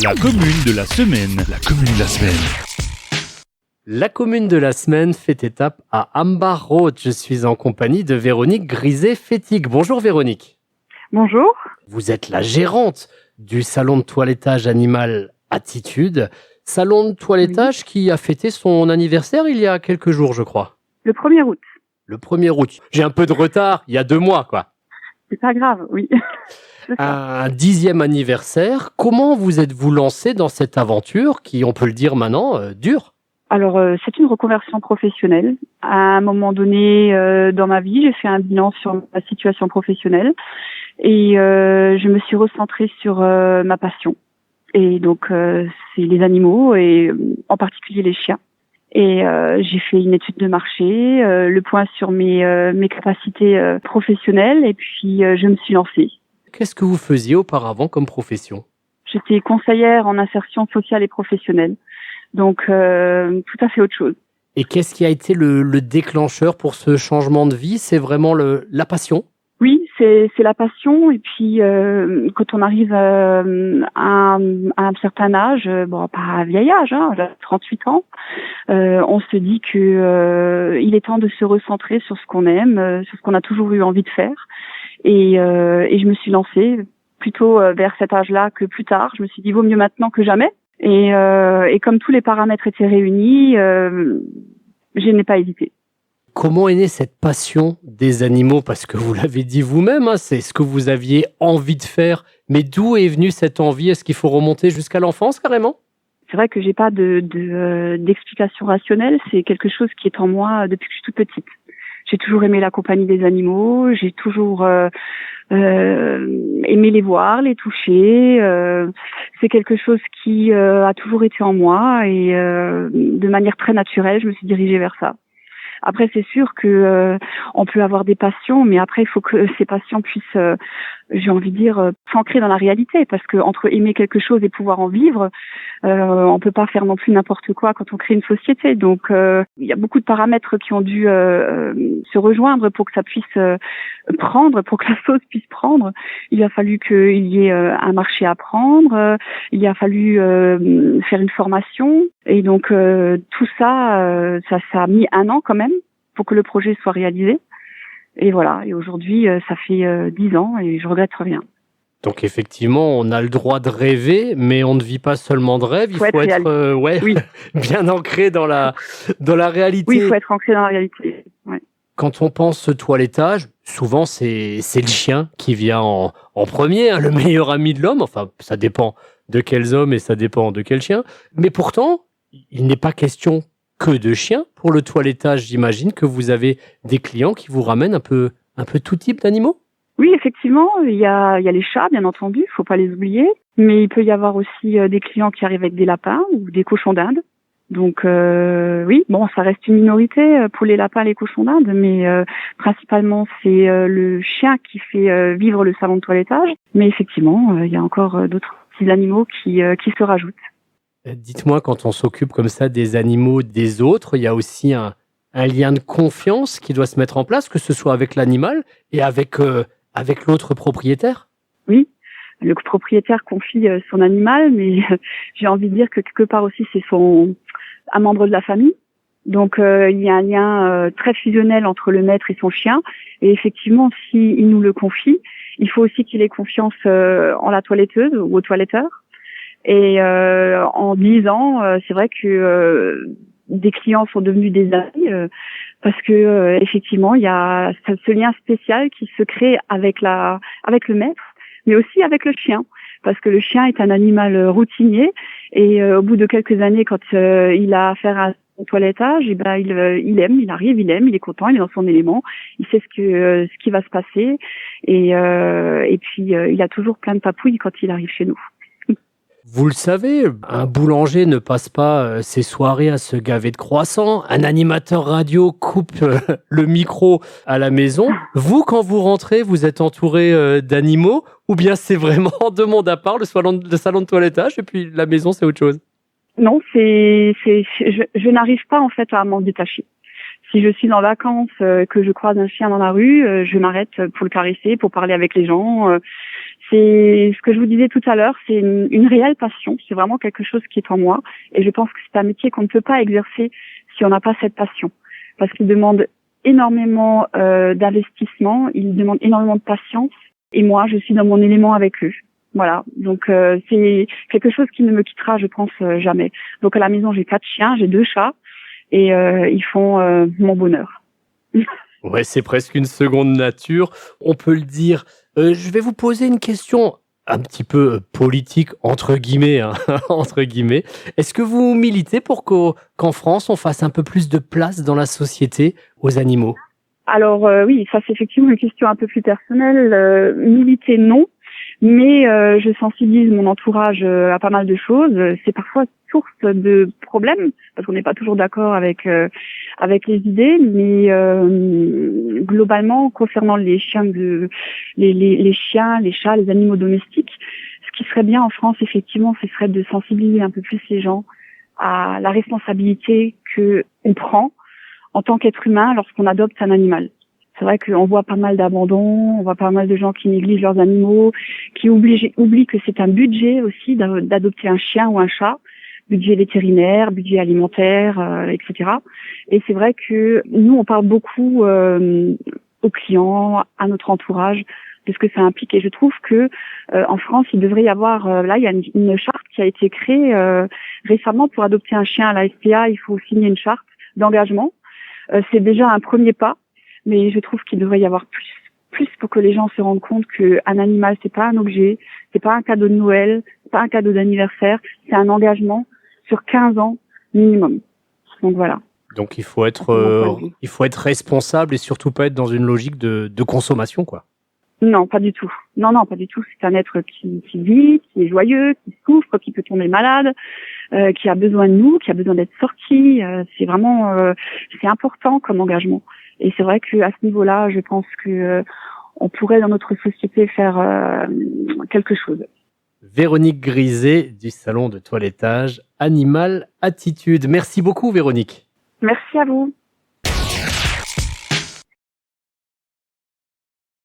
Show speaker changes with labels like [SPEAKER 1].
[SPEAKER 1] La commune de la semaine. La commune de la semaine.
[SPEAKER 2] La commune de la semaine fait étape à Ambar-Roth. Je suis en compagnie de Véronique Griset-Fétig. Bonjour Véronique.
[SPEAKER 3] Bonjour.
[SPEAKER 2] Vous êtes la gérante du salon de toilettage animal Attitude. Salon de toilettage qui a fêté son anniversaire il y a quelques jours, je crois.
[SPEAKER 3] Le 1er août.
[SPEAKER 2] Le 1er août. J'ai un peu de retard, il y a 2 mois, quoi.
[SPEAKER 3] C'est pas grave, oui.
[SPEAKER 2] Un 10e anniversaire. Comment vous êtes-vous lancé dans cette aventure qui, on peut le dire maintenant, dure?
[SPEAKER 3] Alors, c'est une reconversion professionnelle. À un moment donné dans ma vie, j'ai fait un bilan sur ma situation professionnelle et je me suis recentrée sur ma passion. Et donc, c'est les animaux et en particulier les chiens. Et j'ai fait une étude de marché, le point sur mes capacités professionnelles et puis je me suis lancée.
[SPEAKER 2] Qu'est-ce que vous faisiez auparavant comme profession?
[SPEAKER 3] J'étais conseillère en insertion sociale et professionnelle. Donc, tout à fait autre chose.
[SPEAKER 2] Et qu'est-ce qui a été le déclencheur pour ce changement de vie? C'est vraiment la passion?
[SPEAKER 3] Oui, c'est la passion. Et puis, quand on arrive à un certain âge, bon, pas un vieil âge, hein, 38 ans, on se dit que il est temps de se recentrer sur ce qu'on aime, sur ce qu'on a toujours eu envie de faire. Et je me suis lancée plutôt vers cet âge-là que plus tard. Je me suis dit, vaut mieux maintenant que jamais. Et comme tous les paramètres étaient réunis, je n'ai pas hésité.
[SPEAKER 2] Comment est née cette passion des animaux? Parce que vous l'avez dit vous-même, hein, c'est ce que vous aviez envie de faire. Mais d'où est venue cette envie? Est-ce qu'il faut remonter jusqu'à l'enfance carrément?
[SPEAKER 3] C'est vrai que j'ai pas d'explication rationnelle. C'est quelque chose qui est en moi depuis que je suis toute petite. J'ai toujours aimé la compagnie des animaux. J'ai toujours aimé les voir, les toucher. C'est quelque chose qui a toujours été en moi et de manière très naturelle, je me suis dirigée vers ça. Après, c'est sûr que on peut avoir des passions, mais après, il faut que ces passions puissent, j'ai envie de dire, s'ancrer dans la réalité, parce que entre aimer quelque chose et pouvoir en vivre, on peut pas faire non plus n'importe quoi quand on crée une société. Donc, il y a beaucoup de paramètres qui ont dû se rejoindre pour que ça puisse prendre, pour que la sauce puisse prendre. Il a fallu qu'il y ait un marché à prendre, il a fallu faire une formation, et donc tout ça, ça a mis 1 an quand même pour que le projet soit réalisé. Et voilà, et aujourd'hui, ça fait 10 ans et je regrette rien.
[SPEAKER 2] Donc effectivement, on a le droit de rêver, mais on ne vit pas seulement de rêve, il faut être
[SPEAKER 3] oui.
[SPEAKER 2] bien ancré dans la réalité.
[SPEAKER 3] Oui, il faut être ancré dans la réalité. Ouais.
[SPEAKER 2] Quand on pense toilettage, souvent c'est le chien qui vient en premier, hein, le meilleur ami de l'homme. Enfin, ça dépend de quels hommes et ça dépend de quel chien. Mais pourtant, il n'est pas question que de chiens. Pour le toilettage, j'imagine que vous avez des clients qui vous ramènent un peu tout type d'animaux? Oui,
[SPEAKER 3] effectivement, il y a les chats, bien entendu, il faut pas les oublier. Mais il peut y avoir aussi des clients qui arrivent avec des lapins ou des cochons d'Inde. Donc oui, bon, ça reste une minorité pour les lapins, les cochons d'Inde, mais principalement c'est le chien qui fait vivre le salon de toilettage. Mais effectivement, il y a encore d'autres petits animaux qui se rajoutent.
[SPEAKER 2] Dites-moi, quand on s'occupe comme ça des animaux des autres, il y a aussi un lien de confiance qui doit se mettre en place, que ce soit avec l'animal et avec l'autre propriétaire?
[SPEAKER 3] Oui, le propriétaire confie son animal, mais j'ai envie de dire que quelque part aussi c'est un membre de la famille. Donc il y a un lien très fusionnel entre le maître et son chien. Et effectivement, s'il nous le confie, il faut aussi qu'il ait confiance en la toiletteuse ou au toiletteur. Et en 10 ans, c'est vrai que des clients sont devenus des amis parce que effectivement, il y a ce lien spécial qui se crée avec le maître, mais aussi avec le chien, parce que le chien est un animal routinier et au bout de quelques années, quand il a affaire à son toilettage, et ben il aime, il arrive, il est content, il est dans son élément, il sait ce qui va se passer et puis il a toujours plein de papouilles quand il arrive chez nous.
[SPEAKER 2] Vous le savez, un boulanger ne passe pas ses soirées à se gaver de croissants. Un animateur radio coupe le micro à la maison. Vous, quand vous rentrez, vous êtes entouré d'animaux ou bien c'est vraiment deux mondes à part, le salon de toilettage et puis la maison, c'est autre chose?
[SPEAKER 3] Non, je n'arrive pas en fait à m'en détacher. Si je suis en vacances, que je croise un chien dans la rue, je m'arrête pour le caresser, pour parler avec les gens. c'est ce que je vous disais tout à l'heure, c'est une réelle passion, c'est vraiment quelque chose qui est en moi, et je pense que c'est un métier qu'on ne peut pas exercer si on n'a pas cette passion, parce qu'il demande énormément d'investissement, il demande énormément de patience, et moi je suis dans mon élément avec eux. Voilà, donc c'est quelque chose qui ne me quittera, je pense, jamais. Donc à la maison j'ai 4 chiens, j'ai 2 chats, et ils font mon bonheur.
[SPEAKER 2] Ouais, c'est presque une seconde nature, on peut le dire. Je vais vous poser une question un petit peu politique, entre guillemets, hein, entre guillemets. Est-ce que vous militez pour qu'en France, on fasse un peu plus de place dans la société aux animaux?
[SPEAKER 3] Alors oui, ça c'est effectivement une question un peu plus personnelle. Militer, non. Mais je sensibilise mon entourage à pas mal de choses. C'est parfois source de problèmes parce qu'on n'est pas toujours d'accord avec les idées. Mais globalement, concernant les chiens, les chiens, les chats, les animaux domestiques, ce qui serait bien en France, effectivement, ce serait de sensibiliser un peu plus les gens à la responsabilité que on prend en tant qu'être humain lorsqu'on adopte un animal. C'est vrai qu'on voit pas mal d'abandon, on voit pas mal de gens qui négligent leurs animaux, qui oublient que c'est un budget aussi d'adopter un chien ou un chat, budget vétérinaire, budget alimentaire, etc. Et c'est vrai que nous, on parle beaucoup aux clients, à notre entourage, de ce que ça implique. Et je trouve que en France, il devrait y avoir, là, il y a une charte qui a été créée récemment pour adopter un chien à la SPA. Il faut signer une charte d'engagement. C'est déjà un premier pas. Mais je trouve qu'il devrait y avoir plus pour que les gens se rendent compte qu'un animal, c'est pas un objet, c'est pas un cadeau de Noël, c'est pas un cadeau d'anniversaire, c'est un engagement sur 15 ans minimum. Donc voilà.
[SPEAKER 2] Donc il faut être responsable et surtout pas être dans une logique de consommation, quoi.
[SPEAKER 3] Non, pas du tout. Non, pas du tout. C'est un être qui vit, qui est joyeux, qui souffre, qui peut tomber malade, qui a besoin de nous, qui a besoin d'être sorti. C'est vraiment, c'est important comme engagement. Et c'est vrai qu'à ce niveau-là, je pense que on pourrait dans notre société faire quelque chose.
[SPEAKER 2] Véronique Griset du salon de toilettage Animal Attitude. Merci beaucoup, Véronique.
[SPEAKER 3] Merci à vous.